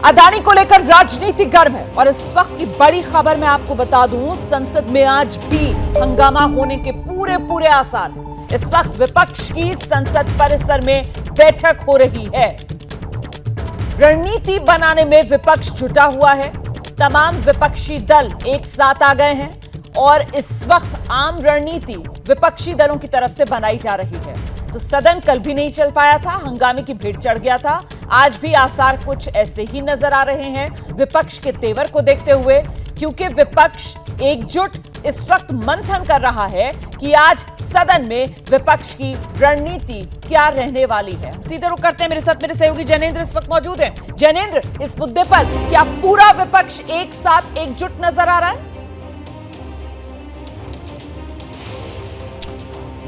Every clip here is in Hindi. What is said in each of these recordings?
अदानी को लेकर राजनीति गर्म है और इस वक्त की बड़ी खबर मैं आपको बता दूं, संसद में आज भी हंगामा होने के पूरे आसार हैं। इस वक्त विपक्ष की संसद परिसर में बैठक हो रही है। रणनीति बनाने में विपक्ष जुटा हुआ है। तमाम विपक्षी दल एक साथ आ गए हैं और इस वक्त आम रणनीति विपक्षी दलों की तरफ से बनाई जा रही है। तो सदन कल भी नहीं चल पाया था, हंगामे की भीड़ चढ़ गया था। आज भी आसार कुछ ऐसे ही नजर आ रहे हैं विपक्ष के तेवर को देखते हुए, क्योंकि विपक्ष एकजुट इस वक्त मंथन कर रहा है कि आज सदन में विपक्ष की रणनीति क्या रहने वाली है। सीधे रुख करते हैं, मेरे साथ मेरे सहयोगी जैनेंद्र इस वक्त मौजूद हैं। जैनेंद्र, इस मुद्दे पर क्या पूरा विपक्ष एक साथ एकजुट नजर आ रहा है?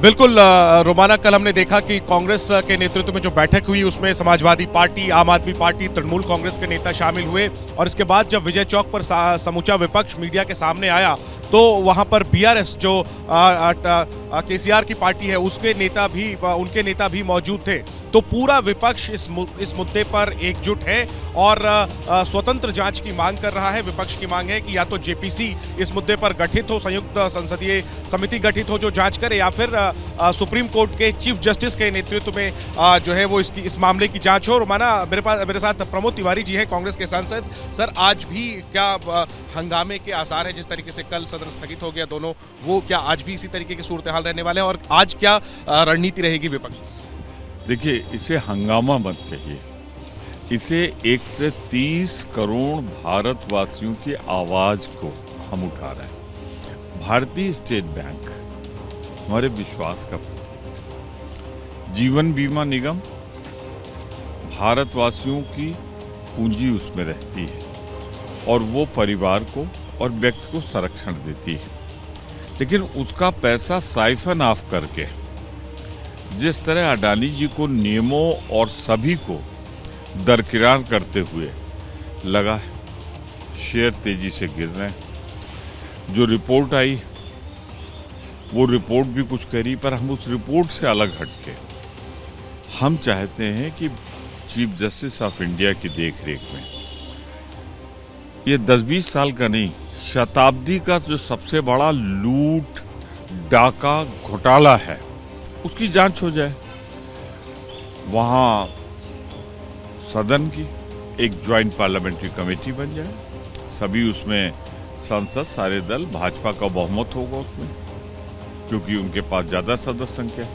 बिल्कुल रोमाना, कल हमने देखा कि कांग्रेस के नेतृत्व में जो बैठक हुई उसमें समाजवादी पार्टी, आम आदमी पार्टी, तृणमूल कांग्रेस के नेता शामिल हुए और इसके बाद जब विजय चौक पर समूचा विपक्ष मीडिया के सामने आया तो वहां पर बीआरएस जो केसीआर की पार्टी है उनके नेता भी मौजूद थे। तो पूरा विपक्ष इस मुद्दे पर एकजुट है और स्वतंत्र जांच की मांग कर रहा है। विपक्ष की मांग है कि या तो जेपीसी इस मुद्दे पर गठित हो, संयुक्त संसदीय समिति गठित हो जो जांच करे, या फिर सुप्रीम कोर्ट के चीफ जस्टिस के नेतृत्व में जो है वो इस मामले की जांच हो। रोमाना, मेरे साथ प्रमोद तिवारी जी हैं, कांग्रेस के सांसद। सर, आज भी क्या हंगामे के आसार है? जिस तरीके से कल सदन स्थगित हो गया दोनों, वो क्या आज भी इसी तरीके की सूरत हाल रहने वाले हैं और आज क्या रणनीति रहेगी विपक्ष? देखिए, इसे हंगामा मत कहिए, इसे 130 करोड़ भारतवासियों की आवाज को हम उठा रहे हैं। भारतीय स्टेट बैंक हमारे विश्वास का प्रतीक है। जीवन बीमा निगम भारतवासियों की पूंजी उसमें रहती है और वो परिवार को और व्यक्ति को संरक्षण देती है, लेकिन उसका पैसा साइफन ऑफ करके जिस तरह अडानी जी को नियमों और सभी को दरकिरार करते हुए लगा है, शेयर तेजी से गिर रहे हैं। जो रिपोर्ट आई वो रिपोर्ट भी कुछ करी, पर हम उस रिपोर्ट से अलग हटके हम चाहते हैं कि चीफ जस्टिस ऑफ इंडिया की देखरेख में ये 10-20 साल का नहीं, शताब्दी का जो सबसे बड़ा लूट डाका घोटाला है उसकी जांच हो जाए। वहां सदन की एक ज्वाइंट पार्लियामेंट्री कमेटी बन जाए, सभी उसमें सांसद, सारे दल, भाजपा का बहुमत होगा उसमें क्योंकि उनके पास ज्यादा सदस्य संख्या है,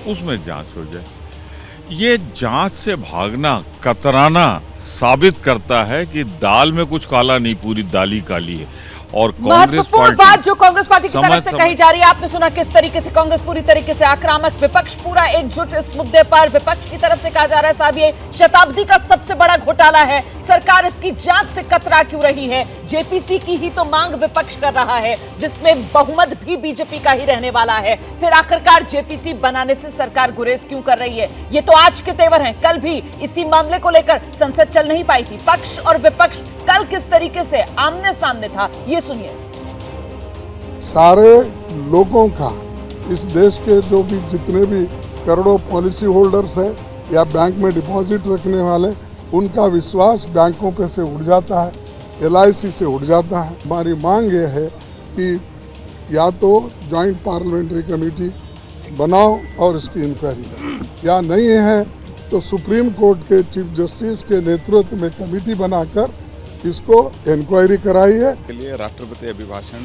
उसमें जांच हो जाए। ये जांच से भागना, कतराना साबित करता है कि दाल में कुछ काला नहीं, पूरी दाल ही काली है। और महत्वपूर्ण बात जो कांग्रेस पार्टी की तरफ से कही जा रही है, आपने सुना किस तरीके से कांग्रेस पूरी तरीके से आक्रामक, विपक्ष पूरा एकजुट इस मुद्दे पर। विपक्ष की तरफ से कहा जा रहा है साहब ये शताब्दी का सबसे बड़ा घोटाला है, सरकार इसकी जांच से कतरा क्यों रही है? जेपीसी की ही तो मांग विपक्ष कर रहा है जिसमें बहुमत भी बीजेपी का ही रहने वाला है। फिर आखिरकार जेपीसी बनाने से सरकार गुरेज क्यों कर रही है? ये तो आज के तेवर हैं। कल भी इसी मामले को लेकर संसद चल नहीं पाई थी। पक्ष और विपक्ष कल किस तरीके से आमने सामने था, ये सुनिए। सारे लोगों का, इस देश के जो भी जितने भी करोड़ों पॉलिसी होल्डर्स हैं या बैंक में डिपॉजिट रखने वाले, उनका विश्वास बैंकों पे से उठ जाता है, एलआईसी से उठ जाता है। हमारी मांग ये है कि या तो जॉइंट पार्लियामेंट्री कमेटी बनाओ और इसकी इंक्वायरी करो, या नहीं है तो सुप्रीम कोर्ट के चीफ जस्टिस के नेतृत्व में कमेटी बनाकर इसको इंक्वायरी कराई है। के लिए राष्ट्रपति अभिभाषण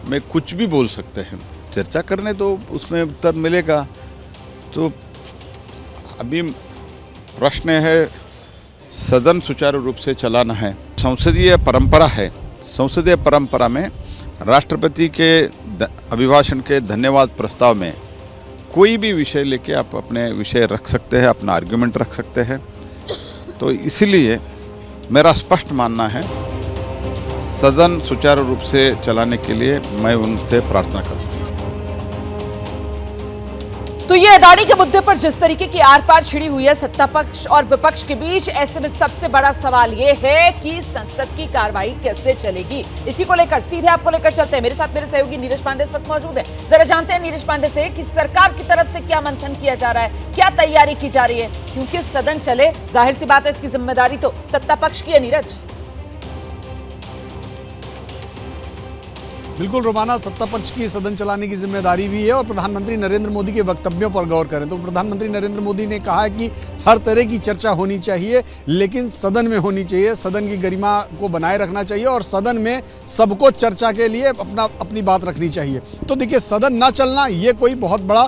में कुछ भी बोल सकते हैं, चर्चा करने तो उसमें उत्तर मिलेगा। तो अभी प्रश्न है, सदन सुचारू रूप से चलाना है। संसदीय परंपरा है, संसदीय परंपरा में राष्ट्रपति के अभिभाषण के धन्यवाद प्रस्ताव में कोई भी विषय लेके आप अपने विषय रख सकते हैं, अपना आर्गुमेंट रख सकते हैं। तो इसलिए मेरा स्पष्ट मानना है, सदन सुचारू रूप से चलाने के लिए मैं उनसे प्रार्थना करता हूं। तो ये अदानी के मुद्दे पर जिस तरीके की आर पार छिड़ी हुई है सत्ता पक्ष और विपक्ष के बीच, ऐसे में सबसे बड़ा सवाल ये है कि संसद की कार्रवाई कैसे चलेगी। इसी को लेकर सीधे आपको लेकर चलते हैं। मेरे साथ मेरे सहयोगी नीरज पांडे इस वक्त मौजूद है। जरा जानते हैं नीरज पांडे से कि सरकार की तरफ से क्या मंथन किया जा रहा है, क्या तैयारी की जा रही है, क्योंकि सदन चले, जाहिर सी बात है इसकी जिम्मेदारी तो सत्ता पक्ष की है। नीरज। बिल्कुल रोमाना, सत्ता पक्ष की सदन चलाने की जिम्मेदारी भी है और प्रधानमंत्री नरेंद्र मोदी के वक्तव्यों पर गौर करें तो प्रधानमंत्री नरेंद्र मोदी ने कहा है कि हर तरह की चर्चा होनी चाहिए, लेकिन सदन में होनी चाहिए, सदन की गरिमा को बनाए रखना चाहिए और सदन में सबको चर्चा के लिए अपनी बात रखनी चाहिए। तो देखिए, सदन ना चलना ये कोई बहुत बड़ा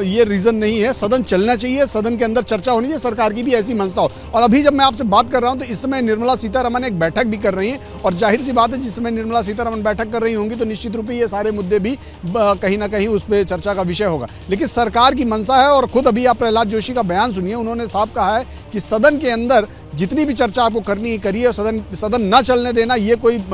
ये रीज़न नहीं है। सदन चलना चाहिए, सदन के अंदर चर्चा होनी चाहिए, सरकार की भी ऐसी मंशा हो। और अभी जब मैं आपसे बात कर रहा हूँ तो इस समय निर्मला सीतारमण एक बैठक भी कर रही हैं और जाहिर सी बात है जिस समय निर्मला सीतारमण बैठक कर रही होंगी तो निश्चित रूप से ये सारे मुद्दे भी कहीं ना कहीं उस पर चर्चा का विषय होगा। लेकिन सरकार की मंशा है और खुद अभी आप प्रहलाद जोशी का बयान सुनिए, उन्होंने साफ कहा है कि सदन के अंदर जितनी भी चर्चा आपको करनी है करिए, सदन ना चलने देना ये कोई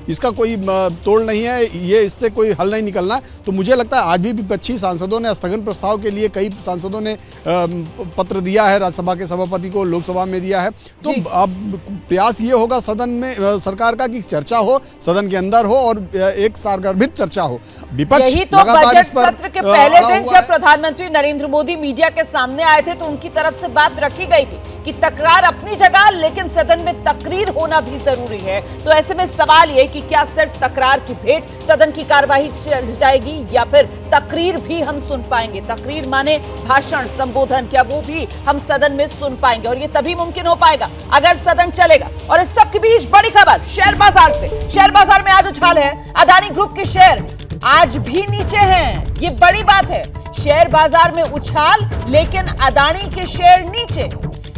इसका कोई तोड़ नहीं है, ये इससे कोई हल नहीं निकलना है। तो मुझे लगता है आज भी विपक्षी सांसदों ने स्थगन प्रस्ताव के लिए, कई सांसदों ने पत्र दिया है राज्यसभा के सभापति को, लोकसभा में दिया है। तो अब प्रयास ये होगा सदन में सरकार का कि चर्चा हो, सदन के अंदर हो और एक सारगर्भित चर्चा हो। विपक्ष यही तो बजट सत्र के पहले दिन जब प्रधानमंत्री नरेंद्र मोदी मीडिया के सामने आए थे तो उनकी तरफ से बात रखी गई थी कि तकरार अपनी जगह, लेकिन सदन में तकरीर होना भी जरूरी है। तो ऐसे में सवाल ये कि क्या सिर्फ तकरार की भेंट सदन की कार्यवाही चल जाएगी या फिर तकरीर भी हम सुन पाएंगे? तकरीर माने भाषण, संबोधन, क्या वो भी हम सदन में सुन पाएंगे? और ये तभी मुमकिन हो पाएगा अगर सदन चलेगा। और इस सब के बीच बड़ी खबर शेयर बाजार से। शेयर बाजार में आज उछाल है, अदानी ग्रुप के शेयर आज भी नीचे हैं। ये बड़ी बात है, शेयर बाजार में उछाल लेकिन अदानी के शेयर नीचे।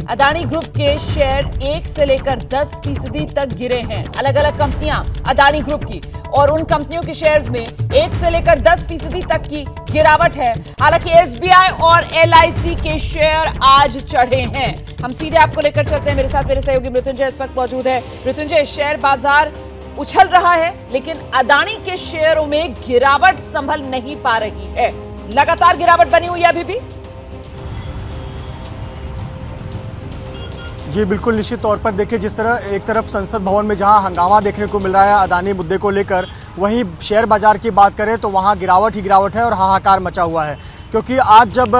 अदानी ग्रुप के शेयर 1 से लेकर 10% तक गिरे हैं। अलग अलग कंपनियां अदानी ग्रुप की, और उन कंपनियों के शेयर्स में 1 से लेकर 10% तक की गिरावट है। हालांकि एसबीआई और एलआईसी के शेयर आज चढ़े हैं। हम सीधे आपको लेकर चलते हैं। मेरे साथ मेरे सहयोगी मृत्युंजय इस वक्त मौजूद है। मृत्युंजय, शेयर बाजार उछल रहा है लेकिन अदानी के शेयरों में गिरावट संभल नहीं पा रही है। लगातार गिरावट बनी हुई है अभी भी। जी बिल्कुल, निश्चित तौर पर देखिए, जिस तरह एक तरफ संसद भवन में जहां हंगामा देखने को मिल रहा है अदानी मुद्दे को लेकर, वहीं शेयर बाजार की बात करें तो वहां गिरावट ही गिरावट है और हाहाकार मचा हुआ है। क्योंकि आज जब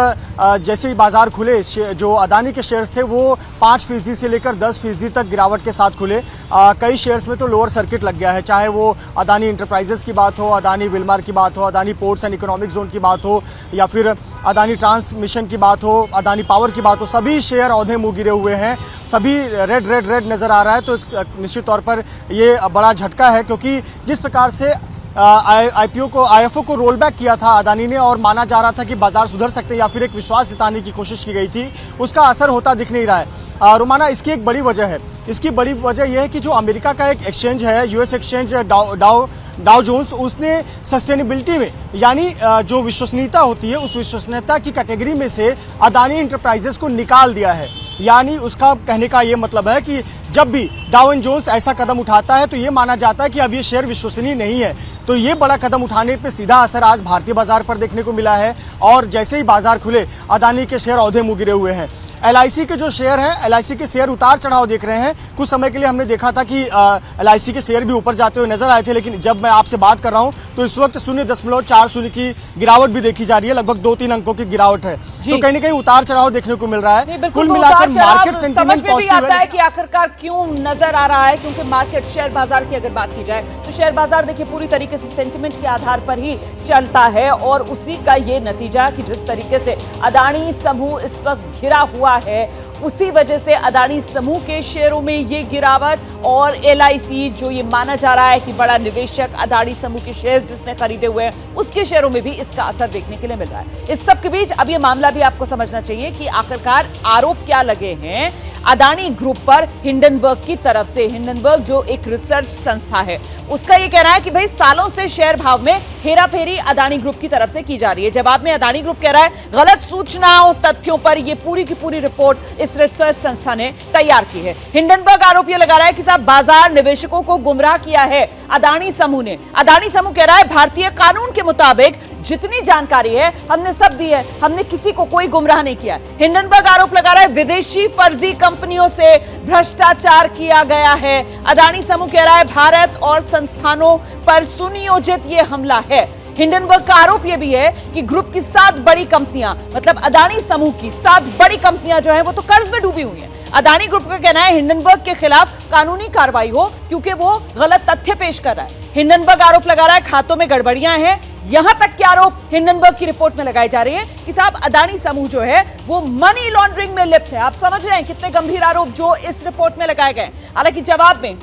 जैसे ही बाजार खुले, जो अदानी के शेयर्स थे वो 5% से लेकर 10% तक गिरावट के साथ खुले। कई शेयर्स में तो लोअर सर्किट लग गया है, चाहे वो अदानी इंटरप्राइजेस की बात हो, अदानी विलमार की बात हो, Adani ports and economic zone की बात हो, या फिर अदानी ट्रांसमिशन की बात हो, अदानी पावर की बात हो, सभी शेयर औंधे मुँह गिरे हुए हैं, सभी रेड नज़र आ रहा है। तो निश्चित तौर पर ये बड़ा झटका है, क्योंकि जिस प्रकार से आईएफओ को रोल बैक किया था अदानी ने और माना जा रहा था कि बाजार सुधर सकते हैं या फिर एक विश्वास जताने की कोशिश की गई थी, उसका असर होता दिख नहीं रहा है। रोमाना, इसकी एक बड़ी वजह है। इसकी बड़ी वजह यह है कि जो अमेरिका का एक एक्सचेंज है, यूएस एक्सचेंज डाउ जोन्स, उसने सस्टेनेबिलिटी में, यानी जो विश्वसनीयता होती है, उस विश्वसनीयता की कैटेगरी में से अदानी इंटरप्राइजेस को निकाल दिया है। यानी उसका कहने का ये मतलब है कि जब भी डाउ एंड जोन्स ऐसा कदम उठाता है तो ये माना जाता है कि अब ये शेयर विश्वसनीय नहीं है। तो ये बड़ा कदम उठाने पे सीधा असर आज भारतीय बाजार पर देखने को मिला है और जैसे ही बाजार खुले अदानी के शेयर औंधे मुँह गिरे हुए हैं। एलआईसी के जो शेयर हैं, एलआईसी के शेयर उतार चढ़ाव देख रहे हैं। कुछ समय के लिए हमने देखा था कि एलआईसी के शेयर भी ऊपर जाते हुए नजर आए थे, लेकिन जब मैं आपसे बात कर रहा हूं तो इस वक्त 0.40 की गिरावट भी देखी जा रही है, लगभग 2-3 अंकों की गिरावट है। तो कहीं ना कहीं उतार चढ़ाव देखने को मिल रहा है। कुल मिलाकर मार्केट सेंटीमेंट पॉजिटिव आता है कि आखिरकार क्यों नजर आ रहा है, क्योंकि मार्केट शेयर बाजार की अगर बात की जाए तो शेयर बाजार देखिए पूरी तरीके से सेंटिमेंट के आधार पर ही चलता है और उसी का ये नतीजा कि जिस तरीके से अदानी समूह इस वक्त घिरा हुआ है, उसी वजह से अदानी समूह के शेयरों में ये गिरावट और एलआईसी, जो ये माना जा रहा है कि बड़ा निवेशक अदानी समूह के शेयर्स जिसने खरीदे हुए हैं, उसके शेयरों में भी इसका असर देखने के लिए मिल रहा है। इस सब के बीच अब ये मामला भी आपको समझना चाहिए कि आखिरकार आरोप क्या लगे हैं अदानी ग्रुप पर हिंडनबर्ग की तरफ से। हिंडनबर्ग जो एक रिसर्च संस्था है, उसका ये कहना है कि भाई सालों से शेयर भाव में हेराफेरी अदानी ग्रुप की तरफ से की जा रही है। जवाब में अदानी ग्रुप कह रहा है गलत सूचनाओं, तथ्यों पर ये पूरी की पूरी रिपोर्ट इस रिसर्च संस्था ने तैयार की है। हिंडनबर्ग आरोप ये लगा रहा है कि साहब बाजार निवेशकों को गुमराह किया है अदानी समूह ने। अदानी समूह कह रहा है भारतीय कानून के मुताबिक जितनी जानकारी है हमने सब दी है, हमने किसी को कोई गुमराह नहीं किया। हिंडनबर्ग आरोप लगा रहा है विदेशी फर्जी कंपनियों से भ्रष्टाचार किया गया है। अदानी समूह कह रहा है भारत और संस्थानों पर सुनियोजित यह हमला है। हिंडनबर्ग का आरोप यह भी है कि ग्रुप की 7 बड़ी कंपनियां, मतलब अदानी समूह की 7 बड़ी कंपनियां जो हैं वो तो कर्ज में डूबी हुई हैं। अदानी ग्रुप का कहना है हिंडनबर्ग के खिलाफ कानूनी कार्रवाई हो क्योंकि वो गलत तथ्य पेश कर रहा है। हिंडनबर्ग आरोप लगा रहा है खातों में गड़बड़ियां हैं। यहां तक के आरोप हिंडनबर्ग की रिपोर्ट में लगाई जा रही है कि साहब अदानी समूह जो है वो मनी लॉन्ड्रिंग में लिप्त है। आप समझ रहे हैं कितने गंभीर आरोप जो इस रिपोर्ट में लगाए गए। हालांकि जवाब में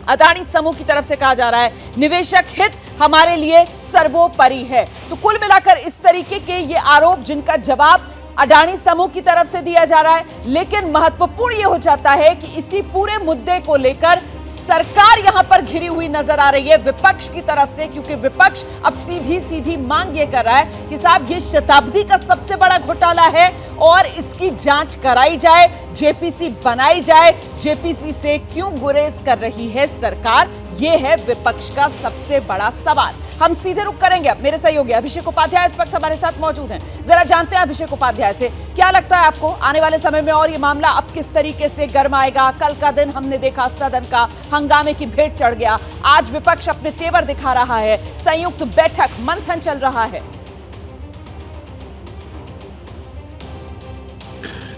अदानी समूह की तरफ से कहा जा रहा है निवेशक हित हमारे लिए सर्वोपरि है। तो कुल मिलाकर इस तरीके के ये आरोप जिनका जवाब अडानी समूह की तरफ से दिया जा रहा है, लेकिन महत्वपूर्ण यह हो जाता है कि इसी पूरे मुद्दे को लेकर सरकार यहां पर घिरी हुई नजर आ रही है विपक्ष की तरफ से, क्योंकि विपक्ष अब सीधी सीधी मांग ये कर रहा है कि साहब ये शताब्दी का सबसे बड़ा घोटाला है और इसकी जांच कराई जाए, जेपीसी बनाई जाए। जेपीसी से क्यों गुरेज कर रही है सरकार, ये है विपक्ष का सबसे बड़ा सवाल। हम सीधे रुख करेंगे अब मेरे सहयोगी अभिषेक उपाध्याय इस वक्त हमारे साथ मौजूद हैं। जरा जानते हैं अभिषेक उपाध्याय से, क्या लगता है आपको आने वाले समय में और ये मामला अब किस तरीके से गरमाएगा? कल का दिन हमने देखा सदन का हंगामे की भेंट चढ़ गया, आज विपक्ष अपने तेवर दिखा रहा है, संयुक्त बैठक मंथन चल रहा है।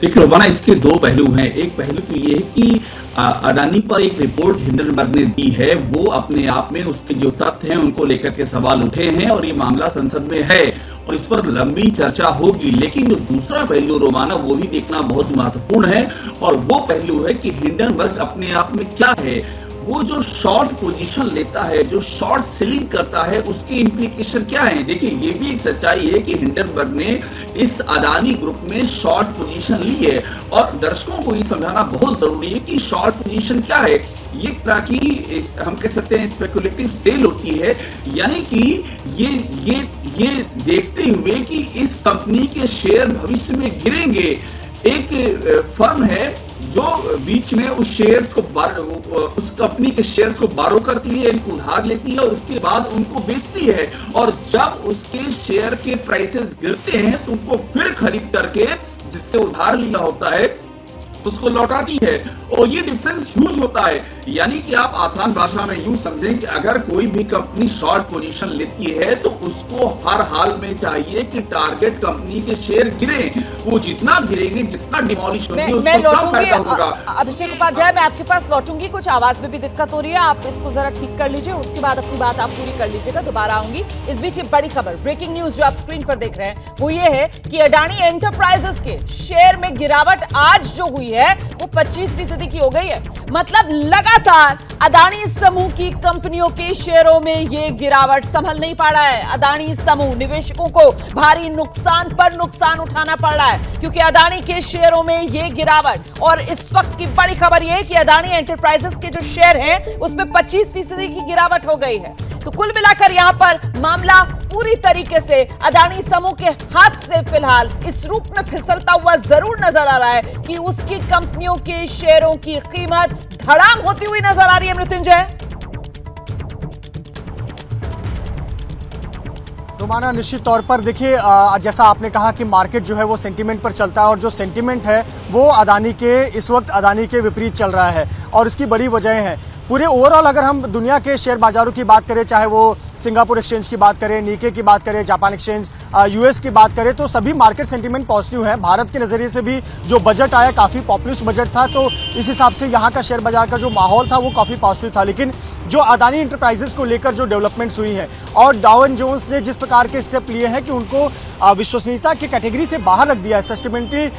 देखिए रोमाना, इसके 2 पहलू हैं। एक पहलू तो ये है कि अडानी पर एक रिपोर्ट हिंडनबर्ग ने दी है, वो अपने आप में उसके जो तथ्य हैं उनको लेकर के सवाल उठे हैं और ये मामला संसद में है और इस पर लंबी चर्चा होगी। लेकिन जो दूसरा पहलू रोमाना वो भी देखना बहुत महत्वपूर्ण है और वो पहलू है कि हिंडनबर्ग अपने आप में क्या है। वो जो शॉर्ट पोजीशन लेता है, जो शॉर्ट सेलिंग करता है, उसके इंप्लीकेशन क्या है? देखिए ये भी एक सच्चाई है कि हिंडनबर्ग ने इस अडानी ग्रुप में शॉर्ट पोजीशन ली है और दर्शकों को ये समझाना बहुत जरूरी है कि शॉर्ट पोजीशन क्या है। ये तरह की हम कह सकते हैं स्पेकुलेटिव सेल होती है, यानी कि ये देखते हुए कि इस कंपनी के शेयर भविष्य में गिरेंगे। एक फर्म है जो बीच में उस शेयर्स को उस कंपनी के शेयर्स को बारो करती है, इनको उधार लेती है और उसके बाद उनको बेचती है और जब उसके शेयर के प्राइसेस गिरते हैं तो उनको फिर खरीद करके जिससे उधार लिया होता है उसको लौटाती है और ये डिफरेंस ह्यूज होता है। यानी कि आप आसान भाषा में यूं समझें कि अगर कोई भी कंपनी शॉर्ट पोजीशन लेती है तो उसको हर हाल में चाहिए कि टारगेट कंपनी के शेयर गिरे, वो जितना गिरेंगे, जितना डिमोलिश होंगे उसको कम फायदा होगा। अभिषेक उपाध्याय, मैं आपके पास लौटूंगी, कुछ आवाज में भी दिक्कत हो रही है, आप इसको जरा ठीक कर लीजिए, उसके बाद अपनी बात आप पूरी कर लीजिएगा, दोबारा आऊंगी। इस बीच एक बड़ी खबर, ब्रेकिंग न्यूज जो आप स्क्रीन पर देख रहे हैं वो ये है कि अडानी एंटरप्राइजेस के शेयर में गिरावट आज जो हुई है वो 25% की हो गई है। मतलब लगातार अडानी समूह की कंपनियों के शेयरों में ये गिरावट संभल नहीं पा रहा है। अडानी समूह निवेशकों को भारी नुकसान पर नुकसान उठाना पड़ रहा है क्योंकि अडानी के शेयरों में ये गिरावट। और इस वक्त की बड़ी खबर ये है कि अडानी एंटरप्राइजेस के जो शेयर हैं उसमें 25% की गिरावट हो गई है। तो कुल मिलाकर यहां पर मामला पूरी तरीके से अडानी समूह के हाथ से फिलहाल इस रूप में फिसलता हुआ जरूर नजर आ रहा है कि उसकी कंपनियों के शेयरों की कीमत धड़ाम होती हुई नजर आ रही है। मृत्युंजय, रोमाना, निश्चित तौर पर देखिए जैसा आपने कहा कि मार्केट जो है वो सेंटीमेंट पर चलता है और जो सेंटीमेंट है वो अडानी के इस वक्त अडानी के विपरीत चल रहा है और इसकी बड़ी वजह है। पूरे ओवरऑल अगर हम दुनिया के शेयर बाजारों की बात करें, चाहे वो सिंगापुर एक्सचेंज की बात करें, निके की बात करें, जापान एक्सचेंज, यूएस की बात करें, तो सभी मार्केट सेंटीमेंट पॉजिटिव है। भारत के नज़रिए से भी जो बजट आया काफ़ी पॉपुलिस्ट बजट था, तो इस हिसाब से यहाँ का शेयर बाजार का जो माहौल था वो काफ़ी पॉजिटिव था। लेकिन जो अडानी इंटरप्राइजेस को लेकर जो डेवलपमेंट्स हुई हैं और डाउ एंड जोन्स ने जिस प्रकार के स्टेप लिए हैं कि उनको विश्वसनीयता की कैटेगरी से बाहर रख दिया है, सस्टेनेबिलिटी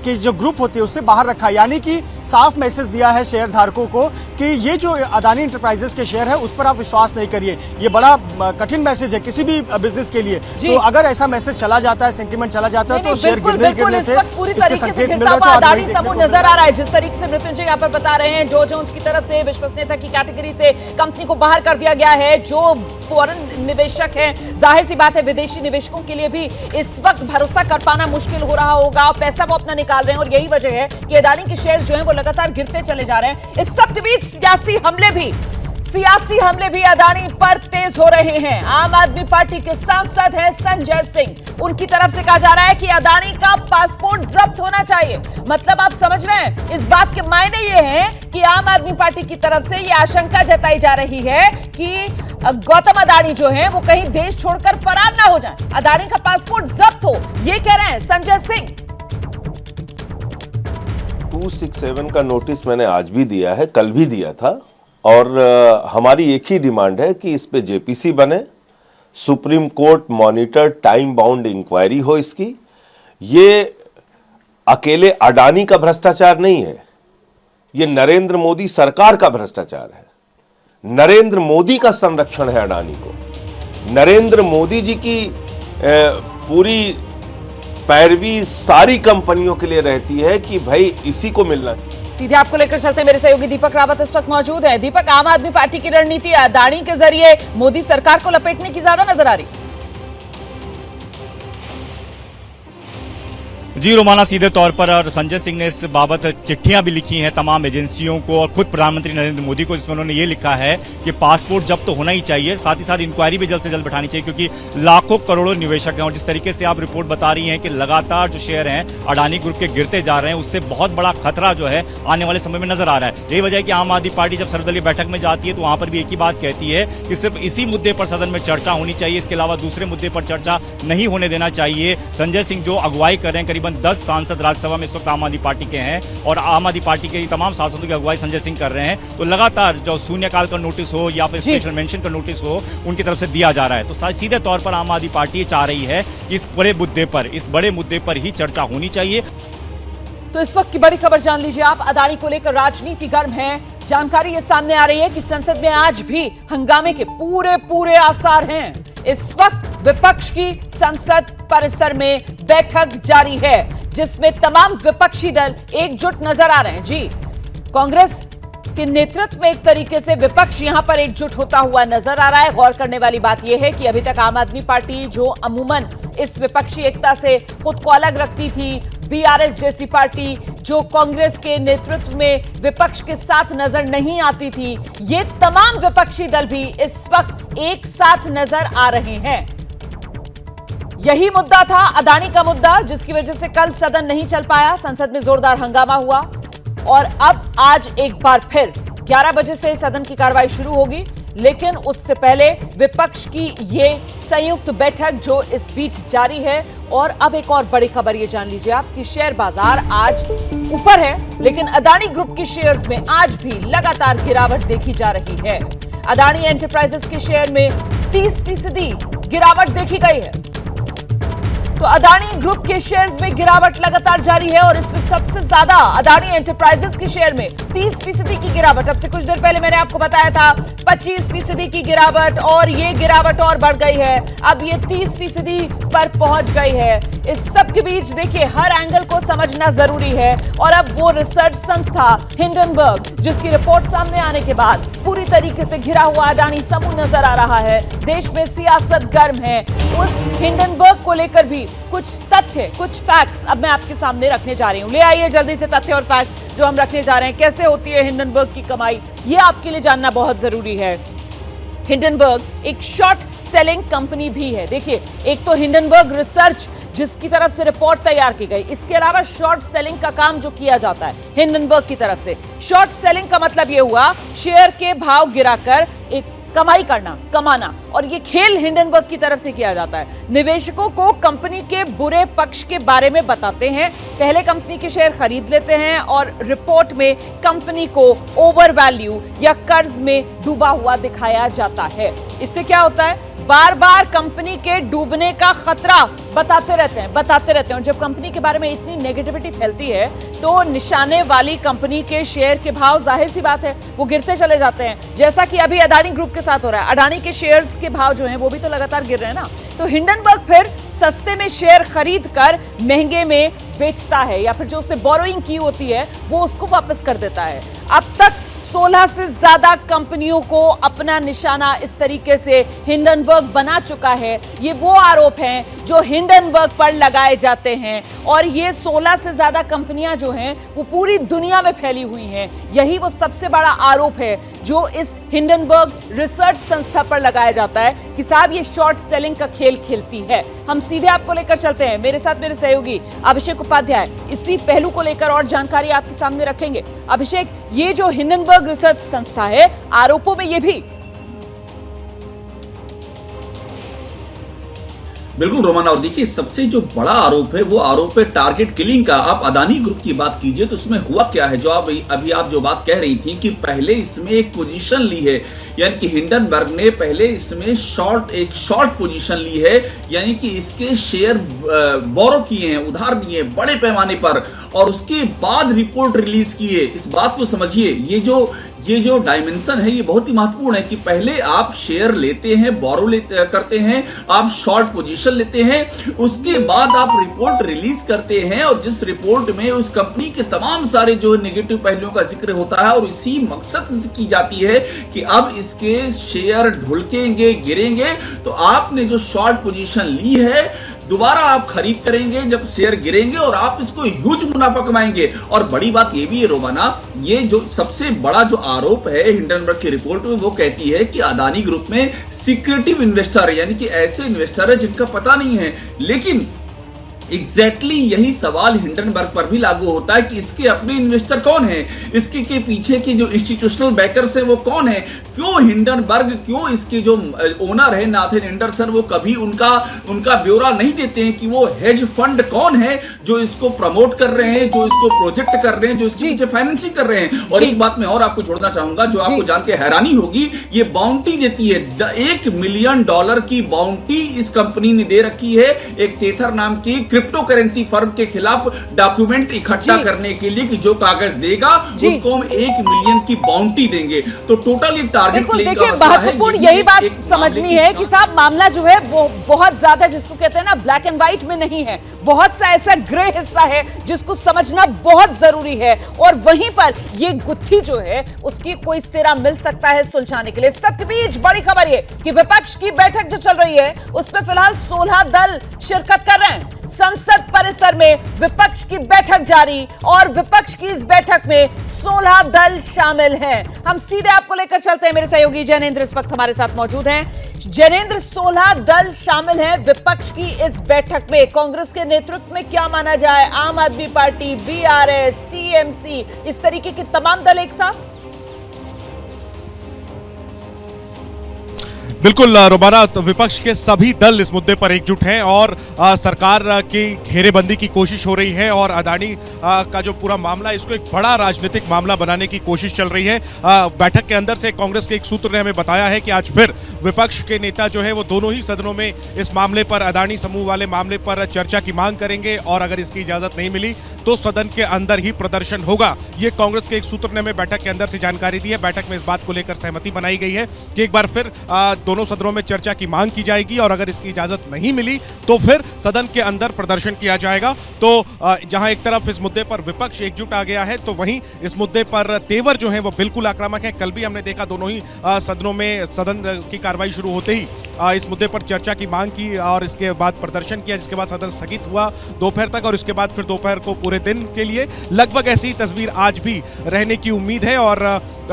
की जो ग्रुप होती है उससे बाहर रखा, यानी कि साफ मैसेज दिया है शेयर धारकों को कि ये जो अडानी इंटरप्राइजेस के शेयर है उस पर आप विश्वास नहीं करिए। ये बड़ा कठिन मैसेज है किसी भी बिजनेस के लिए। तो अगर ऐसा मैसेज चला जाता है, सेंटीमेंट चला जाता है तो शेयर गिरने से पूरी तरीके से गिरता हुआ अडानी समूह नजर आ रहा है। जिस तरीके से मृत्युंजय यहाँ पर बता रहे हैं, डो जोन्स की तरफ से विश्वसनीयता की कैटेगरी से कंपनी को बाहर कर दिया गया है। जो फॉरेन निवेशक हैं, जाहिर सी बात है विदेशी निवेशकों के लिए भी इस वक्त भरोसा कर पाना मुश्किल हो रहा होगा, पैसा वो अपना निकाल रहे हैं और यही वजह है कि अडानी के शेयर जो हैं वो लगातार गिरते चले जा रहे हैं। इस सब के बीच सियासी हमले भी सियासी हमले भी अदानी पर तेज हो रहे हैं। आम आदमी पार्टी के सांसद हैं संजय सिंह, उनकी तरफ से कहा जा रहा है कि अदानी का पासपोर्ट जब्त होना चाहिए। मतलब आप समझ रहे हैं, इस बात के मायने ये हैं कि आम आदमी पार्टी की तरफ से ये आशंका जताई जा रही है कि गौतम अदानी जो है वो कहीं देश छोड़कर फरार ना हो जाए, अदानी का पासपोर्ट जब्त हो, ये कह रहे हैं संजय सिंह। 267 का नोटिस मैंने आज भी दिया है, कल भी दिया था, और हमारी एक ही डिमांड है कि इस पे जेपीसी बने, supreme court monitor time bound inquiry हो इसकी। ये अकेले अडानी का भ्रष्टाचार नहीं है, ये नरेंद्र मोदी सरकार का भ्रष्टाचार है। नरेंद्र मोदी का संरक्षण है अडानी को। नरेंद्र मोदी जी की पूरी पैरवी सारी कंपनियों के लिए रहती है कि भाई इसी को मिलना है। सीधे आपको लेकर चलते हैं, मेरे सहयोगी दीपक रावत इस वक्त मौजूद है। दीपक, आम आदमी पार्टी की रणनीति अदानी के जरिए मोदी सरकार को लपेटने की ज्यादा नजर आ रही। जी रोमाना, सीधे तौर पर और संजय सिंह ने इस बाबत चिट्ठियां भी लिखी हैं तमाम एजेंसियों को और खुद प्रधानमंत्री नरेंद्र मोदी को, जिसमें उन्होंने ये लिखा है कि पासपोर्ट जब्त तो होना ही चाहिए, साथ ही साथ इंक्वायरी भी जल्द से जल्द बैठानी चाहिए, क्योंकि लाखों करोड़ों निवेशक हैं। और जिस तरीके से आप रिपोर्ट बता रही हैं कि लगातार जो शेयर हैं अडानी ग्रुप के गिरते जा रहे हैं, उससे बहुत बड़ा खतरा जो है आने वाले समय में नजर आ रहा है। यही वजह है कि आम आदमी पार्टी जब सर्वदलीय बैठक में जाती है तो वहां पर भी एक ही बात कहती है कि सिर्फ इसी मुद्दे पर सदन में चर्चा होनी चाहिए, इसके अलावा दूसरे मुद्दे पर चर्चा नहीं होने देना चाहिए। संजय सिंह जो अगुवाई कर रहे हैं, करीबन 10 सांसद राज्यसभा में इस वक्त आम आदमी पार्टी के हैं और आम आदमी पार्टी के तमाम सांसदों की अगुवाई संजय सिंह कर रहे हैं, तो लगातार जो शून्यकाल का नोटिस हो या फिर स्पेशल मेंशन का नोटिस हो उनकी तरफ से दिया जा रहा है। तो सीधे तौर पर आम आदमी पार्टी चाह रही है कि इस बड़े मुद्दे पर ही चर्चा होनी चाहिए। तो इस वक्त की बड़ी खबर जान लीजिए आप, अदानी को लेकर राजनीति गर्म है। जानकारी ये सामने आ रही है कि संसद में आज भी हंगामे के पूरे आसार हैं। इस वक्त विपक्ष की संसद परिसर में बैठक जारी है, जिसमें तमाम विपक्षी दल एकजुट नजर आ रहे हैं। जी, कांग्रेस के नेतृत्व में एक तरीके से विपक्ष यहां पर एकजुट होता हुआ नजर आ रहा है। गौर करने वाली बात यह है कि अभी तक आम आदमी पार्टी, जो अमूमन इस विपक्षी एकता से खुद को अलग रखती थी, बीआरएस जैसी पार्टी जो कांग्रेस के नेतृत्व में विपक्ष के साथ नजर नहीं आती थी, ये तमाम विपक्षी दल भी इस वक्त एक साथ नजर आ रहे हैं। यही मुद्दा था, अदानी का मुद्दा, जिसकी वजह से कल सदन नहीं चल पाया, संसद में जोरदार हंगामा हुआ और अब आज एक बार फिर 11 बजे से सदन की कार्रवाई शुरू होगी। लेकिन उससे पहले विपक्ष की ये संयुक्त बैठक जो इस बीच जारी है। और अब एक और बड़ी खबर ये जान लीजिए आप कि शेयर बाजार आज ऊपर है, लेकिन अदानी ग्रुप के शेयर्स में आज भी लगातार गिरावट देखी जा रही है। अदानी एंटरप्राइजेस के शेयर में 30% गिरावट देखी गई है। तो अदानी ग्रुप के शेयर्स में गिरावट लगातार जारी है और इसमें सबसे ज्यादा अदानी एंटरप्राइजेस के शेयर में 30% की गिरावट। अब से कुछ देर पहले मैंने आपको बताया था 25% की गिरावट, और ये गिरावट और बढ़ गई है, अब ये 30% पर पहुंच गई है। इस सब के बीच देखिए, हर एंगल को समझना जरूरी है। और अब वो रिसर्च संस्था हिंडनबर्ग, जिसकी रिपोर्ट सामने आने के बाद पूरी तरीके से घिरा हुआ अडानी समूह नजर आ रहा है, देश में सियासत गर्म है, उस हिंडनबर्ग को लेकर भी कुछ तथ्य, कुछ फैक्ट्स अब मैं आपके सामने रखने जा रही हूं। ले आइए जल्दी से तथ्य और फैक्ट्स जो हम रखने जा रहे हैं। कैसे होती है हिंडनबर्ग की कमाई, ये आपके लिए जानना बहुत जरूरी है। हिंडनबर्ग एक शॉर्ट सेलिंग कंपनी भी है। देखिए, एक तो हिंडनबर्ग रिसर्च जिसकी तरफ से रिपोर्ट तैयार की गई, इसके अलावा शॉर्ट सेलिंग का काम जो किया जाता है हिंडनबर्ग की तरफ से। शॉर्ट सेलिंग का मतलब यह हुआ शेयर के भाव गिराकर एक कमाई करना, कमाना, और ये खेल हिंडनबर्ग की तरफ से किया जाता है। निवेशकों को कंपनी के बुरे पक्ष के बारे में बताते हैं, पहले कंपनी के शेयर खरीद लेते हैं और रिपोर्ट में कंपनी को ओवर वैल्यू या कर्ज में डूबा हुआ दिखाया जाता है। इससे क्या होता है, बार बार कंपनी के डूबने का खतरा बताते रहते हैं। और जब कंपनी के बारे में इतनी नेगेटिविटी फैलती है तो निशाने वाली कंपनी के शेयर के भाव, जाहिर सी बात है, वो गिरते चले जाते हैं, जैसा कि अभी अदानी ग्रुप के साथ हो रहा है। अडानी के शेयर्स के भाव जो हैं वो भी तो लगातार गिर रहे हैं ना। तो हिंडनबर्ग फिर सस्ते में शेयर खरीद कर महंगे में बेचता है, या फिर जो उसने बोरोइंग की होती है वो उसको वापस कर देता है। अब तक 16 से ज्यादा कंपनियों को अपना निशाना इस तरीके से हिंडनबर्ग बना चुका है। ये वो आरोप हैं जो हिंडनबर्ग पर लगाए जाते हैं और ये 16 से ज्यादा कंपनियां जो हैं वो पूरी दुनिया में फैली हुई हैं। यही वो सबसे बड़ा आरोप है जो इस हिंडनबर्ग रिसर्च संस्था पर लगाया जाता है कि साहब ये शॉर्ट सेलिंग का खेल खेलती है। हम सीधे आपको लेकर चलते हैं, मेरे साथ मेरे सहयोगी अभिषेक उपाध्याय इसी पहलू को लेकर और जानकारी आपके सामने रखेंगे। अभिषेक, ये जो हिंडनबर्ग रिसर्च संस्था है, आरोपों में ये भी बिल्कुल रोमाना, और देखिए सबसे जो बड़ा आरोप है वो आरोप है टारगेट किलिंग का। आप अदानी ग्रुप की बात कीजिए तो उसमें हुआ क्या है, जो अभी आप जो बात कह रही थी कि पहले इसमें एक पोजीशन ली है, यानी कि हिंडनबर्ग ने पहले इसमें एक शॉर्ट पोजीशन ली है, यानी कि इसके शेयर बोरो किए हैं, उधार लिए बड़े पैमाने पर, और उसके बाद रिपोर्ट रिलीज किए। इस बात को समझिए, ये जो डायमेंशन है ये बहुत ही महत्वपूर्ण है कि पहले आप शेयर लेते हैं, बोरो करते हैं, आप शॉर्ट पोजीशन लेते हैं, उसके बाद आप रिपोर्ट रिलीज करते हैं, और जिस रिपोर्ट में उस कंपनी के तमाम सारे जो नेगेटिव पहलुओं का जिक्र होता है, और इसी मकसद से की जाती है कि अब इसके शेयर ढुलकेंगे, गिरेंगे, तो आपने जो शॉर्ट पोजीशन ली है दोबारा आप खरीद करेंगे जब शेयर गिरेंगे और आप इसको ह्यूज मुनाफा कमाएंगे। और बड़ी बात ये भी है रोमाना, ये जो सबसे बड़ा जो आरोप है हिंडनबर्ग की रिपोर्ट में, वो कहती है कि अदानी ग्रुप में सीक्रेटिव इन्वेस्टर है, यानी कि ऐसे इन्वेस्टर है जिनका पता नहीं है। लेकिन एग्जैक्टली यही सवाल हिंडनबर्ग पर भी लागू होता है कि इसके अपने इन्वेस्टर कौन है, इसके के पीछे के जो इंस्टीट्यूशनल बैकर्स हैं वो कौन है, क्यों हिंडनबर्ग, क्यों इसके जो ओनर है नाथन एंडरसन वो कभी उनका ब्यौरा नहीं देते हैं कि वो हेज फंड कौन है जो इसको प्रमोट कर रहे हैं, जो इसको प्रोजेक्ट कर रहे हैं, जो इसके पीछे फाइनेंसिंग कर रहे हैं। और एक बात मैं और आपको जोड़ना चाहूंगा जो आपको जान के हैरानी होगी, ये बाउंटी देती है, $1 मिलियन की बाउंटी इस कंपनी ने दे रखी है एक टेथर नाम की क्रिप्टो करेंसी फर्म के खिलाफ डॉक्यूमेंट इकट्ठा करने के लिए कि जो कागज देगा उसको हम 1 मिलियन की बाउंटी देंगे। तो टोटल ये टारगेट क्लेम का मसला है। महत्वपूर्ण यही बात समझनी है कि साहब मामला जो है वो बहुत ज्यादा, जिसको कहते हैं ना, ब्लैक एंड व्हाइट में नहीं है, बहुत सा ऐसा ग्रे हिस्सा है जिसको समझना बहुत जरूरी है। और वहीं पर ये गुत्थी जो है उसकी कोई सिरा मिल सकता है सुलझाने के लिए। सबके बीच बड़ी खबर ये कि विपक्ष की बैठक जो चल रही है उसमें फिलहाल 16 दल शिरकत कर रहे हैं। संसद परिसर में विपक्ष की बैठक जारी और विपक्ष की इस बैठक में 16 दल शामिल हैं। हम सीधे आपको लेकर चलते हैं, मेरे सहयोगी जैनेंद्र इस वक्त हमारे साथ मौजूद हैं। जैनेंद्र, 16 दल शामिल हैं विपक्ष की इस बैठक में। कांग्रेस के नेतृत्व में क्या माना जाए, आम आदमी पार्टी, बीआरएस, टीएमसी, इस तरीके के तमाम दल एक साथ? बिल्कुल रोमाना, तो विपक्ष के सभी दल इस मुद्दे पर एकजुट हैं और सरकार की घेरेबंदी की कोशिश हो रही है और अदानी का जो पूरा मामला है इसको एक बड़ा राजनीतिक मामला बनाने की कोशिश चल रही है। बैठक के अंदर से कांग्रेस के एक सूत्र ने हमें बताया है कि आज फिर विपक्ष के नेता जो है वो दोनों ही सदनों में इस मामले पर, अदानी समूह वाले मामले पर चर्चा की मांग करेंगे और अगर इसकी इजाजत नहीं मिली तो सदन के अंदर ही प्रदर्शन होगा। ये कांग्रेस के एक सूत्र ने हमें बैठक के अंदर से जानकारी दी है। बैठक में इस बात को लेकर सहमति बनाई गई है कि एक बार फिर दोनों सदनों में चर्चा की मांग की जाएगी और अगर इसकी इजाजत नहीं मिली तो फिर सदन के अंदर प्रदर्शन किया जाएगा। तो जहां एक तरफ इस मुद्दे पर विपक्ष एकजुट आ गया है तो वहीं इस मुद्दे पर तेवर जो है वो बिल्कुल आक्रामक है। कल भी हमने देखा दोनों ही सदनों में सदन की कार्रवाई शुरू होते ही इस मुद्दे पर चर्चा की मांग की और इसके बाद प्रदर्शन किया, जिसके बाद सदन स्थगित हुआ दोपहर तक और इसके बाद फिर दोपहर को पूरे दिन के लिए लगभग ऐसी तस्वीर आज भी रहने की उम्मीद है और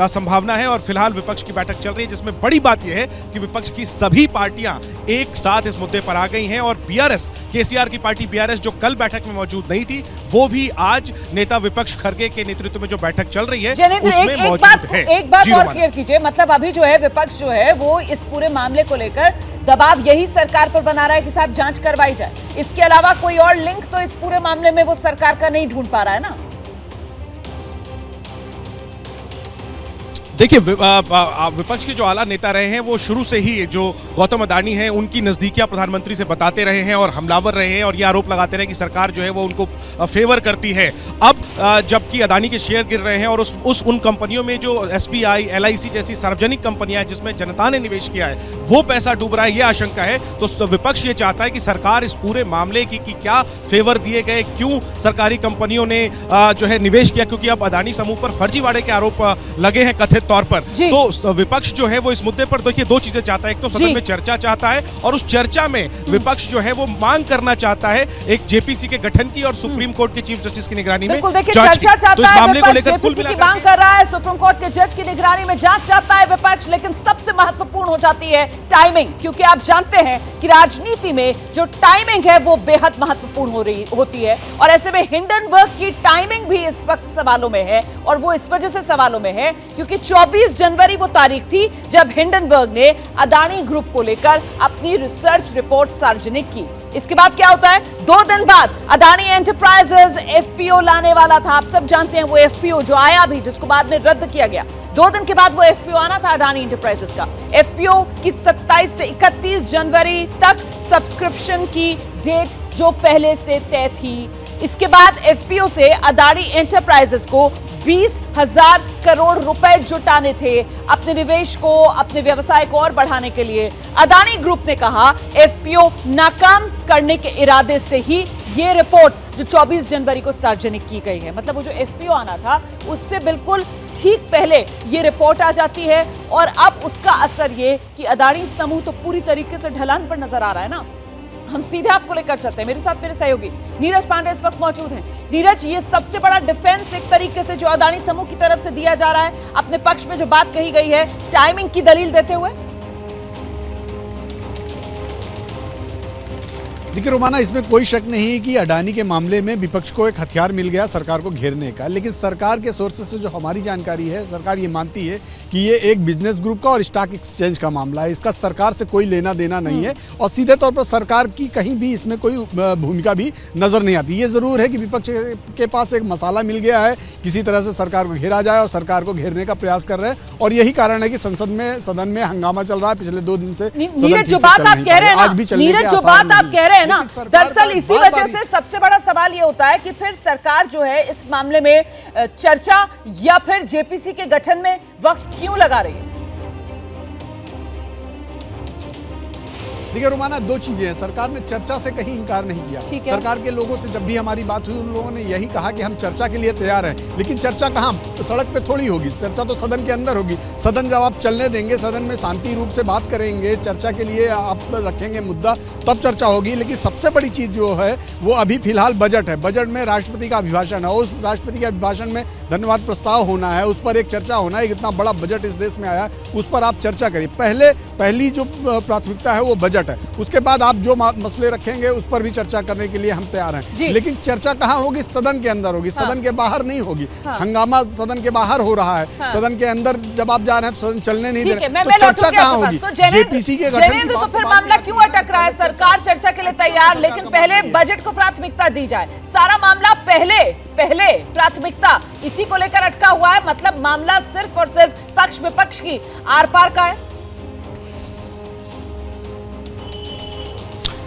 संभावना है। और फिलहाल विपक्ष की बैठक चल रही है जिसमें बड़ी बात यह है कि विपक्ष की सभी पार्टियां एक साथ इस मुद्दे पर आ गई हैं और बीआरएस, केसीआर की पार्टी बीआरएस जो कल बैठक में मौजूद नहीं थी वो भी आज नेता विपक्ष खड़गे के नेतृत्व में जो बैठक चल रही है उसमें मौजूद है। एक बात और क्लियर कीजिए, मतलब अभी जो है विपक्ष जो है वो इस पूरे मामले को लेकर दबाव यही सरकार पर बना रहा है कि साहब जांच करवाई जाए, इसके अलावा कोई और लिंक तो इस पूरे मामले में वो सरकार का नहीं ढूंढ पा रहा है ना? देखिए विपक्ष के जो आला नेता रहे हैं वो शुरू से ही जो गौतम अडानी हैं उनकी नज़दीकियां प्रधानमंत्री से बताते रहे हैं और हमलावर रहे हैं और ये आरोप लगाते रहे कि सरकार जो है वो उनको फेवर करती है। अब जबकि अडानी के शेयर गिर रहे हैं और उन कंपनियों में जो SBI, LIC जैसी सार्वजनिक कंपनियां जिसमें जनता ने निवेश किया है वो पैसा डूब रहा है, ये आशंका है। तो विपक्ष ये चाहता है कि सरकार इस पूरे मामले की क्या फेवर दिए गए, क्यों सरकारी कंपनियों ने जो है निवेश किया, क्योंकि अब अडानी समूह पर फर्जीवाड़े के आरोप लगे हैं कथित तौर पर। तो विपक्ष जो है वो इस मुद्दे पर देखिए दो चीजें चाहता है, एक तो सदन में चर्चा चाहता है और उस चर्चा में विपक्ष जो है वो मांग करना चाहता है एक JPC के गठन की और सुप्रीम कोर्ट के चीफ जस्टिस की निगरानी में जांच की। तो इस मामले को लेकर कुल मिलाकर मांग कर रहा है, सुप्रीम कोर्ट के जज की निगरानी में जांच चाहता है विपक्ष। लेकिन सबसे महत्वपूर्ण हो जाती है टाइमिंग, क्योंकि आप जानते हैं कि राजनीति में जो टाइमिंग है वो बेहद महत्वपूर्ण होती है और ऐसे में हिंडनबर्ग की टाइमिंग भी इस वक्त सवालों में है। और वो इस वजह से सवालों में है क्योंकि 24 जनवरी वो तारीख थी जब हिंडनबर्ग ने अडानी ग्रुप को लेकर अपनी रिसर्च रिपोर्ट सार्वजनिक की। इसके बाद क्या होता है, 2 दिन बाद अडानी एंटरप्राइजेज FPO लाने वाला था। आप सब जानते हैं वो FPO जो आया भी, जिसको बाद में रद्द किया गया। 2 दिन के बाद वो FPO आना था अडानी एंटरप्राइजेज का। FPO की 27 से 31 जनवरी तक सब्सक्रिप्शन की डेट जो पहले से तय थी। इसके बाद FPO से अडानी एंटरप्राइजेज को 20,000 करोड़ रुपए जुटाने थे अपने निवेश को, अपने व्यवसाय को और बढ़ाने के लिए। अडानी ग्रुप ने कहा FPO नाकाम करने के इरादे से ही ये रिपोर्ट जो 24 जनवरी को सार्वजनिक की गई है, मतलब वो जो FPO आना था उससे बिल्कुल ठीक पहले ये रिपोर्ट आ जाती है। और अब उसका असर ये कि अडानी समूह तो पूरी तरीके से ढलान पर नजर आ रहा है ना। हम सीधे आपको लेकर चलते हैं, मेरे साथ मेरे सहयोगी नीरज पांडे इस वक्त मौजूद हैं। नीरज, ये सबसे बड़ा डिफेंस एक तरीके से जो अडानी समूह की तरफ से दिया जा रहा है, अपने पक्ष में जो बात कही गई है टाइमिंग की दलील देते हुए। देखिए रोमाना, इसमें कोई शक नहीं कि अडानी के मामले में विपक्ष को एक हथियार मिल गया सरकार को घेरने का। लेकिन सरकार के सोर्सेस से जो हमारी जानकारी है, सरकार ये मानती है कि ये एक बिजनेस ग्रुप का और स्टॉक एक्सचेंज का मामला है। इसका सरकार से कोई लेना देना नहीं है और सीधे तौर पर सरकार की कहीं भी इसमें कोई भूमिका भी नजर नहीं आती। ये जरूर है कि विपक्ष के पास एक मसाला मिल गया है, किसी तरह से सरकार को घेरा जाए और सरकार को घेरने का प्रयास कर रहे हैं। और यही कारण है कि सदन में हंगामा चल रहा है पिछले 2 दिन से। नीरज, जो बात आप कह रहे हैं ना, दरअसल इसी वजह से सबसे बड़ा सवाल ये होता है कि फिर सरकार जो है इस मामले में चर्चा या फिर JPC के गठन में वक्त क्यों लगा रही है? देखिए रोमाना, 2 चीजें हैं। सरकार ने चर्चा से कहीं इंकार नहीं किया। सरकार के लोगों से जब भी हमारी बात हुई, उन लोगों ने यही कहा कि हम चर्चा के लिए तैयार हैं। लेकिन चर्चा कहाँ, तो सड़क पे थोड़ी होगी, चर्चा तो सदन के अंदर होगी। सदन जब आप चलने देंगे, सदन में शांति रूप से बात करेंगे, चर्चा के लिए आप रखेंगे मुद्दा, तब चर्चा होगी। लेकिन सबसे बड़ी चीज जो है वो अभी फिलहाल बजट है। बजट में राष्ट्रपति का अभिभाषण है, उस राष्ट्रपति के अभिभाषण में धन्यवाद प्रस्ताव होना है, उस पर एक चर्चा होना है। इतना बड़ा बजट इस देश में आया है, उस पर आप चर्चा करिए। पहली जो प्राथमिकता है वो बजट है। उसके बाद आप जो मसले रखेंगे उस पर भी चर्चा करने के लिए हम तैयार हैं। लेकिन चर्चा कहाँ होगी? सदन के अंदर होगी। सदन के बाहर नहीं होगी। हंगामा सदन के बाहर हो रहा है। सदन के अंदर जब आप जा रहे हैं तो सदन चलने नहीं दे रहे, तो चर्चा कहाँ होगी? JPC के गठन की तो फिर मामला क्यों अटक रहा है? सरकार चर्चा के लिए तैयार, लेकिन पहले बजट को प्राथमिकता दी जाए। सारा मामला पहले प्राथमिकता इसी को लेकर अटका हुआ है। मतलब मामला सिर्फ और सिर्फ पक्ष विपक्ष की आर पार का है।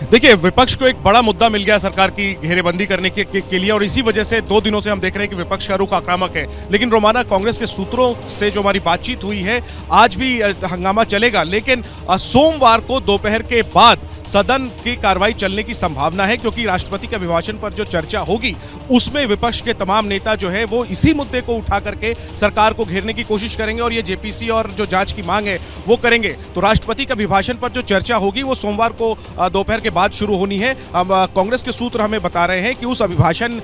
देखिए, विपक्ष को एक बड़ा मुद्दा मिल गया सरकार की घेरेबंदी करने के लिए और इसी वजह से 2 दिनों से हम देख रहे हैं कि विपक्ष का रुख आक्रामक है। लेकिन रोमाना, कांग्रेस के सूत्रों से जो हमारी बातचीत हुई है, आज भी हंगामा चलेगा, लेकिन सोमवार को दोपहर के बाद सदन की कार्रवाई चलने की संभावना है, क्योंकि राष्ट्रपति के अभिभाषण पर जो चर्चा होगी उसमें विपक्ष के तमाम नेता जो है वो इसी मुद्दे को उठा करके सरकार को घेरने की कोशिश करेंगे और ये JPC और जो जांच की मांग है वो करेंगे। तो राष्ट्रपति के अभिभाषण पर जो चर्चा होगी वो सोमवार को दोपहर के बाद शुरू होनी है। कांग्रेस के सूत्र हमें बता रहे हैं कि उस अभिभाषण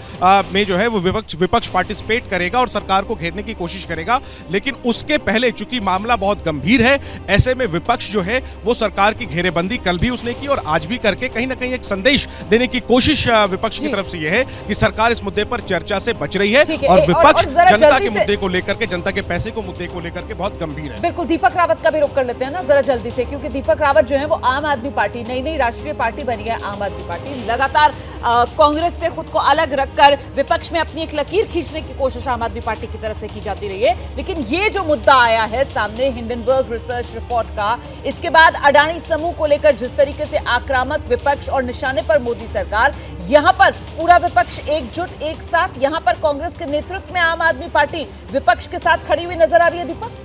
में जो है वो विपक्ष पार्टिसिपेट करेगा और सरकार को घेरने की कोशिश करेगा। लेकिन उसके पहले चूंकि मामला बहुत गंभीर है, ऐसे में विपक्ष जो है वो सरकार की घेरेबंदी कल भी उसने की और आज भी करके कहीं ना कहीं एक संदेश देने की कोशिश विपक्ष की तरफ से यह है कि सरकार इस मुद्दे पर चर्चा से बच रही है और विपक्ष जनता के मुद्दे को लेकर के, जनता के पैसे को मुद्दे को लेकर के बहुत गंभीर है। बिल्कुल, दीपक रावत का भी रुख कर लेते हैं ना जरा जल्दी से, क्योंकि दीपक रावत जो है वो आम आदमी पार्टी, नई राष्ट्रीय पार्टी बनी है आम आदमी पार्टी, लगातार कांग्रेस से खुद को अलग रखकर विपक्ष में अपनी एक लकीर खींचने की कोशिश आम आदमी पार्टी की तरफ से की जाती रही है। लेकिन ये जो मुद्दा आया है सामने हिंडनबर्ग रिसर्च रिपोर्ट का, इसके बाद अडानी समूह को लेकर जिस तरीके से आक्रामक विपक्ष और निशाने पर मोदी सरकार, यहां पर पूरा विपक्ष एकजुट एक साथ, यहां पर कांग्रेस के नेतृत्व में आम आदमी पार्टी विपक्ष के साथ खड़ी हुई नजर आ रही है। दीपक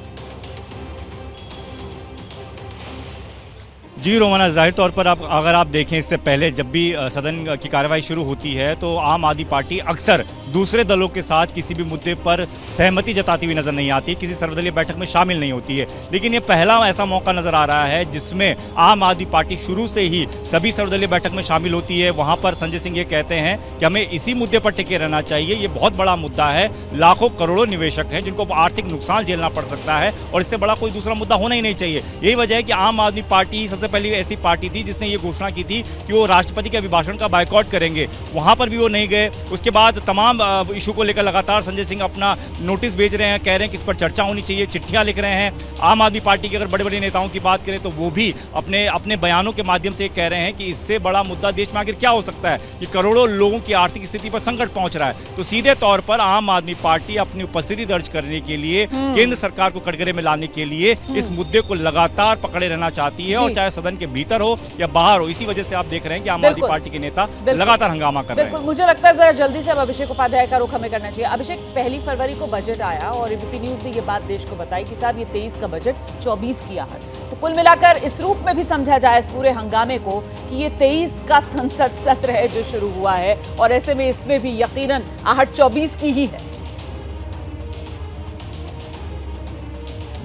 जी रोमाना, जाहिर तौर पर अगर आप देखें इससे पहले जब भी सदन की कार्रवाई शुरू होती है तो आम आदमी पार्टी अक्सर दूसरे दलों के साथ किसी भी मुद्दे पर सहमति जताती हुई नजर नहीं आती, किसी सर्वदलीय बैठक में शामिल नहीं होती है। लेकिन ये पहला ऐसा मौका नजर आ रहा है जिसमें आम आदमी पार्टी शुरू से ही सभी सर्वदलीय बैठक में शामिल होती है। वहां पर संजय सिंह ये कहते हैं कि हमें इसी मुद्दे पर टिके रहना चाहिए, ये बहुत बड़ा मुद्दा है, लाखों करोड़ों निवेशक हैं जिनको आर्थिक नुकसान झेलना पड़ सकता है और इससे बड़ा कोई दूसरा मुद्दा होना ही नहीं चाहिए। यही वजह है कि आम आदमी पार्टी सबसे पहली ऐसी पार्टी थी जिसने ये घोषणा की थी कि वो राष्ट्रपति के अभिभाषण का बायकॉट करेंगे, वहां पर भी वो नहीं गए। उसके बाद तमाम इशू को लेकर लगातार संजय सिंह अपना नोटिस भेज रहे हैं, कह रहे हैं कि इस पर चर्चा होनी चाहिए, चिट्ठियां लिख रहे हैं। आम आदमी पार्टी के अगर बड़े बड़े नेताओं की बात करें तो वो भी अपने बयानों के माध्यम से कह रहे हैं कि इससे बड़ा मुद्दा देश में आखिर क्या हो सकता है कि करोड़ों लोगों की आर्थिक स्थिति पर संकट पहुंच रहा है। तो सीधे तौर पर आम आदमी पार्टी अपनी उपस्थिति दर्ज करने के लिए, केंद्र सरकार को कटघरे में लाने के लिए इस मुद्दे को लगातार पकड़े रहना चाहती है, और चाहे सदन के भीतर हो या बाहर हो। इसी वजह से आप देख रहे हैं कि आम आदमी पार्टी के नेता लगातार हंगामा कर रहे हैं। मुझे लगता है जरा जल्दी से अब अभिषेक उपाध्याय का रुख हमें करना चाहिए। अभिषेक, 1 फरवरी को बजट आया और एबीपी न्यूज ने ये बात देश को बताई कि साहब ये 23 का बजट 24 की आहट, तो कुल मिलाकर इस रूप में भी समझा जाए इस पूरे हंगामे को कि ये 23 का संसद सत्र है जो शुरू हुआ है, और ऐसे में इसमें भी यकीनन आहट 24 की ही है।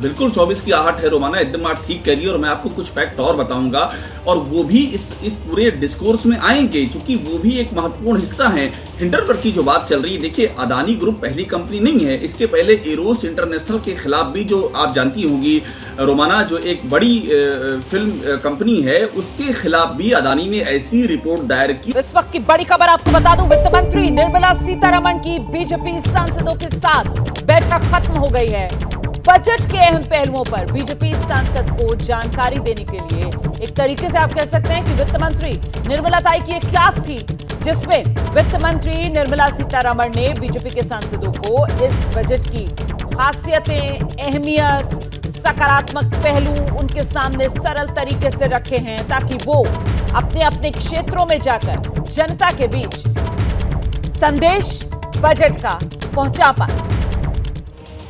बिल्कुल 24 की आहट है रोमाना, एकदम आप ठीक कह रही है। और मैं आपको कुछ फैक्ट और बताऊंगा, और वो भी इस पूरे डिस्कोर्स में आएंगे, क्योंकि वो भी एक महत्वपूर्ण हिस्सा है। हिंडनबर्ग की जो बात चल रही है, देखिए अदानी ग्रुप पहली कंपनी नहीं है, इसके पहले एरोस इंटरनेशनल के खिलाफ भी, जो आप जानती होंगी रोमाना, जो एक बड़ी फिल्म कंपनी है, उसके खिलाफ भी अदानी ने ऐसी रिपोर्ट दायर की। इस वक्त की बड़ी खबर आपको बता दूं, वित्त मंत्री निर्मला सीतारमण की बीजेपी सांसदों के साथ बैठक खत्म हो गई है। बजट के अहम पहलुओं पर बीजेपी सांसद को जानकारी देने के लिए एक तरीके से आप कह सकते हैं कि वित्त मंत्री निर्मला ताई की एक क्लास थी, जिसमें वित्त मंत्री निर्मला सीतारमण ने बीजेपी के सांसदों को इस बजट की खासियतें, अहमियत, सकारात्मक पहलू उनके सामने सरल तरीके से रखे हैं, ताकि वो अपने अपने क्षेत्रों में जाकर जनता के बीच संदेश बजट का पहुंचा पाए।